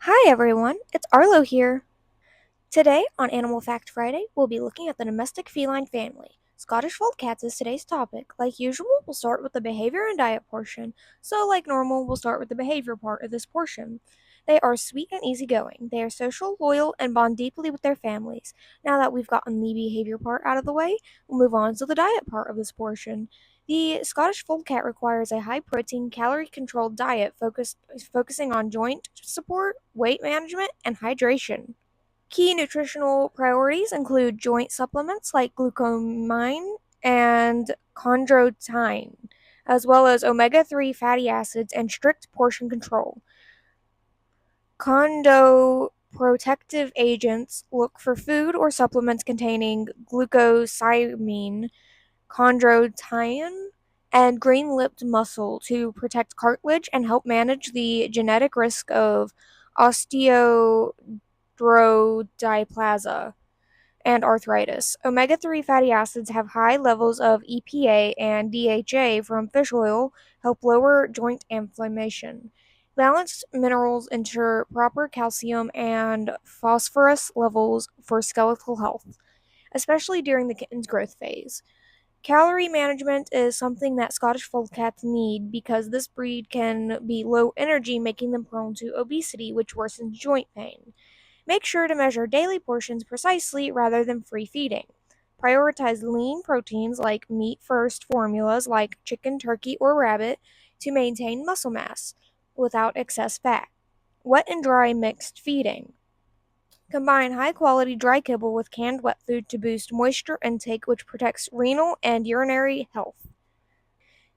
Hi everyone, it's Arlo here. Today on Animal Fact Friday, we'll be looking at the domestic feline family. Scottish fold cats is today's topic. Like usual, we'll start with the behavior and diet portion. So, like normal, we'll start with the behavior part of this portion. They are sweet and easygoing. They are social, loyal, and bond deeply with their families. Now that we've gotten the behavior part out of the way, we'll move on to the diet part of this portion. The Scottish fold cat requires a high protein, calorie controlled diet focusing on joint support, weight management, and hydration. Key nutritional priorities include joint supplements like glucomine and chondroitin, as well as omega-3 fatty acids and strict portion control. Chondroprotective agents look for food or supplements containing glucosamine, chondroitin, and green-lipped mussel to protect cartilage and help manage the genetic risk of osteodysplasia and arthritis. Omega 3 fatty acids have high levels of EPA and DHA from fish oil, help lower joint inflammation. Balanced minerals ensure proper calcium and phosphorus levels for skeletal health, especially during the kitten's growth phase. Calorie management is something that Scottish fold cats need because this breed can be low energy, making them prone to obesity, which worsens joint pain. Make sure to measure daily portions precisely rather than free feeding. Prioritize lean proteins like meat first formulas like chicken, turkey, or rabbit to maintain muscle mass without excess fat. Wet and dry mixed feeding. Combine high quality dry kibble with canned wet food to boost moisture intake, which protects renal and urinary health.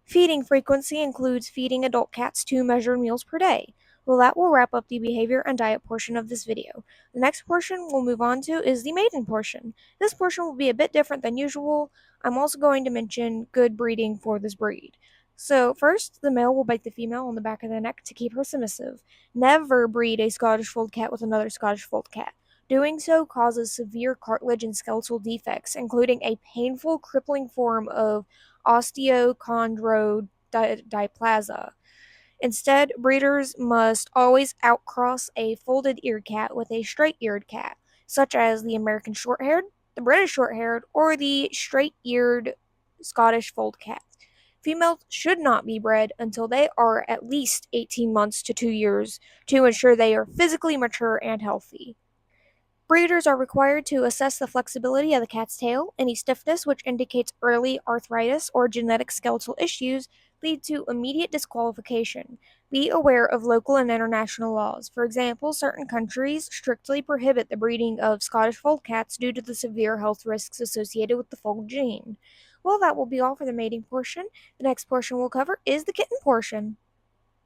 Feeding frequency includes feeding adult cats 2 measured meals per day. Well, that will wrap up the behavior and diet portion of this video. The next portion we'll move on to is the mating portion. This portion will be a bit different than usual. I'm also going to mention good breeding for this breed. So, first, the male will bite the female on the back of the neck to keep her submissive. Never breed a Scottish fold cat with another Scottish fold cat. Doing so causes severe cartilage and skeletal defects, including a painful, crippling form of osteochondrodysplasia. Instead, breeders must always outcross a folded eared cat with a straight eared cat, such as the American Shorthaired, the British Shorthaired, or the straight eared Scottish fold cat. Females should not be bred until they are at least 18 months to 2 years to ensure they are physically mature and healthy. Breeders are required to assess the flexibility of the cat's tail. Any stiffness, which indicates early arthritis or genetic skeletal issues, lead to immediate disqualification. Be aware of local and international laws. For example, certain countries strictly prohibit the breeding of Scottish fold cats due to the severe health risks associated with the fold gene. Well, that will be all for the mating portion. The next portion we'll cover is the kitten portion.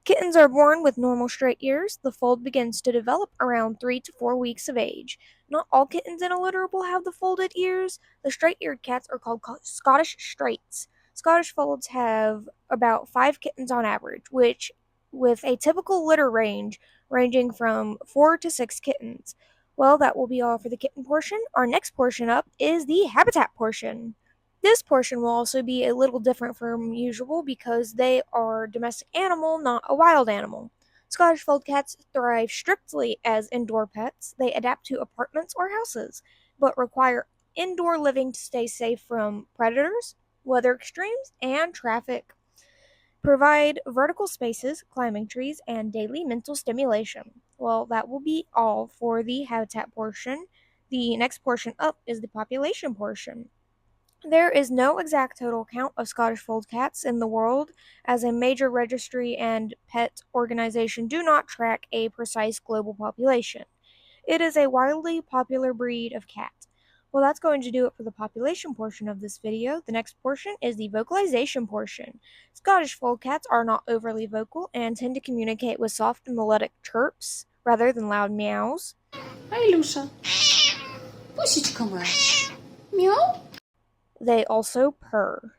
Kittens are born with normal straight ears. The fold begins to develop around 3 to 4 weeks of age. Not all kittens in a litter will have the folded ears. The straight eared cats are called Scottish Straights. Scottish folds have about 5 kittens on average, which, with a typical litter range ranging from 4 to 6 kittens. Well, that will be all for the kitten portion. Our next portion up is the habitat portion. This portion will also be a little different from usual because they are a domestic animal, not a wild animal. Scottish fold cats thrive strictly as indoor pets. They adapt to apartments or houses, but require indoor living to stay safe from predators, weather extremes, and traffic. Provide vertical spaces, climbing trees, and daily mental stimulation. Well, that will be all for the habitat portion. The next portion up is the population portion. There is no exact total count of Scottish fold cats in the world, as a major registry and pet organization do not track a precise global population. It is a wildly popular breed of cat. Well, that's going to do it for the population portion of this video. The next portion is the vocalization portion. Scottish fold cats are not overly vocal and tend to communicate with soft and melodic chirps rather than loud meows. Hi, Lucia. Puścić komar. Meow. They also purr.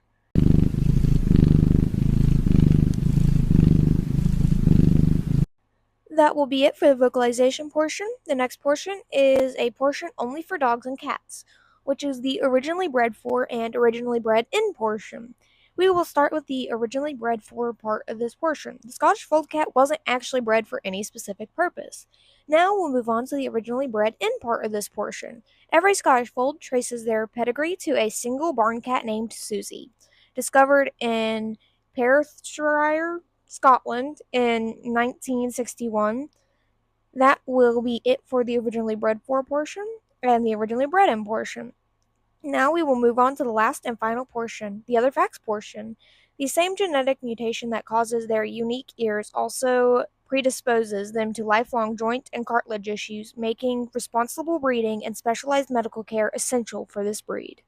That will be it for the vocalization portion. The next portion is a portion only for dogs and cats, which is the originally bred for and originally bred in portion. We will start with the originally bred for part of this portion. The Scottish Fold Cat wasn't actually bred for any specific purpose. Now we'll move on to the originally bred in part of this portion. Every Scottish Fold traces their pedigree to a single barn cat named Susie. Discovered in Perthshire, Scotland in 1961. That will be it for the originally bred for portion and the originally bred in portion. Now we will move on to the last and final portion, the other facts portion. The same genetic mutation that causes their unique ears also predisposes them to lifelong joint and cartilage issues, making responsible breeding and specialized medical care essential for this breed.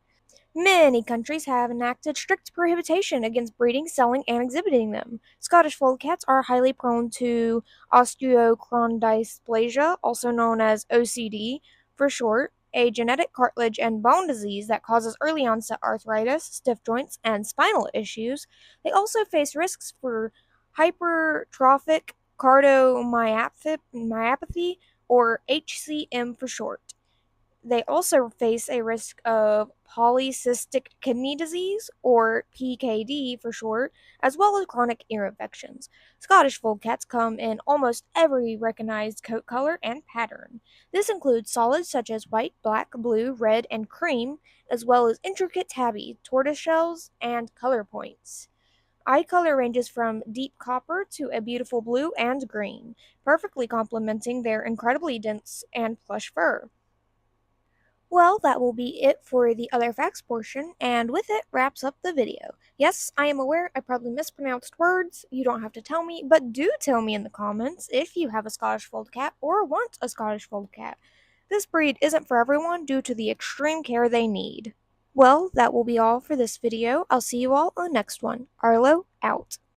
Many countries have enacted strict prohibition against breeding, selling, and exhibiting them. Scottish fold cats are highly prone to osteochondrodysplasia, also known as OCD for short, a genetic cartilage and bone disease that causes early onset arthritis, stiff joints, and spinal issues. They also face risks for hypertrophic cardiomyopathy, or HCM for short. They also face a risk of polycystic kidney disease, or PKD for short, as well as chronic ear infections. Scottish fold cats come in almost every recognized coat color and pattern. This includes solids such as white, black, blue, red, and cream, as well as intricate tabby, tortoiseshells, and color points. Eye color ranges from deep copper to a beautiful blue and green, perfectly complementing their incredibly dense and plush fur. Well, that will be it for the other facts portion, and with it wraps up the video. Yes, I am aware I probably mispronounced words. You don't have to tell me, but do tell me in the comments if you have a Scottish Fold cat or want a Scottish Fold cat. This breed isn't for everyone due to the extreme care they need. Well, that will be all for this video. I'll see you all on the next one. Arlo, out.